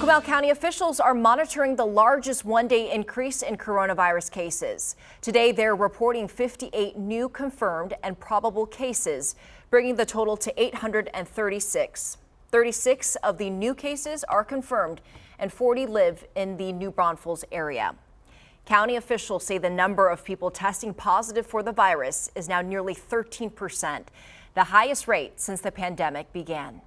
Comal County officials are monitoring the largest one-day increase in coronavirus cases. Today, they're reporting 58 new confirmed and probable cases, bringing the total to 836. 36 of the new cases are confirmed, and 40 live in the New Braunfels area. County officials say the number of people testing positive for the virus is now nearly 13%, the highest rate since the pandemic began.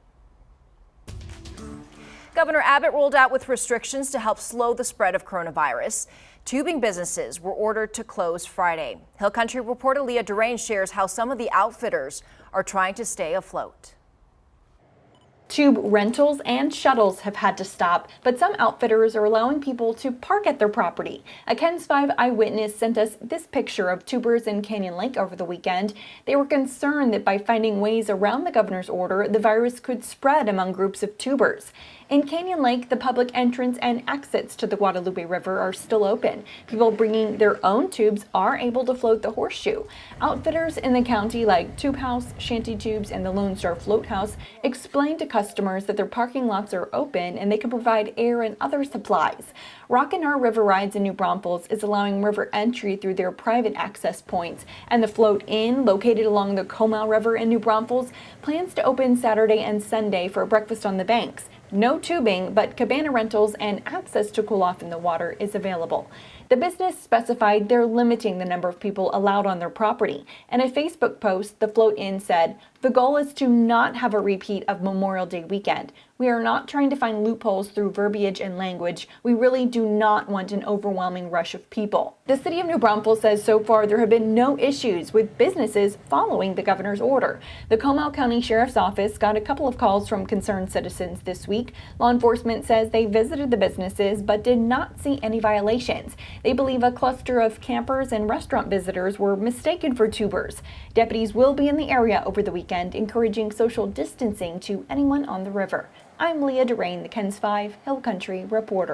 Governor Abbott rolled out with restrictions to help slow the spread of coronavirus. Tubing businesses were ordered to close Friday. Hill Country reporter Leah Durain shares how some of the outfitters are trying to stay afloat. Tube rentals and shuttles have had to stop, but some outfitters are allowing people to park at their property. A KENS 5 eyewitness sent us this picture of tubers in Canyon Lake over the weekend. They were concerned that by finding ways around the governor's order, the virus could spread among groups of tubers. In Canyon Lake, the public entrance and exits to the Guadalupe River are still open. People bringing their own tubes are able to float the horseshoe. Outfitters in the county like Tube House, Shanty Tubes, and the Lone Star Float House explained to customers that their parking lots are open and they can provide air and other supplies. Rockin' Our River Rides in New Braunfels is allowing river entry through their private access points, and the Float Inn, located along the Comal River in New Braunfels, plans to open Saturday and Sunday for breakfast on the banks. No tubing, but cabana rentals and access to cool off in the water is available. The business specified they're limiting the number of people allowed on their property. In a Facebook post, the Float Inn said, "The goal is to not have a repeat of Memorial Day weekend. We are not trying to find loopholes through verbiage and language. We really do not want an overwhelming rush of people." The city of New Braunfels says so far there have been no issues with businesses following the governor's order. The Comal County Sheriff's Office got a couple of calls from concerned citizens this week. Law enforcement says they visited the businesses but did not see any violations. They believe a cluster of campers and restaurant visitors were mistaken for tubers. Deputies will be in the area over the weekend, encouraging social distancing to anyone on the river. I'm Leah Durain, the KENS 5 Hill Country reporter.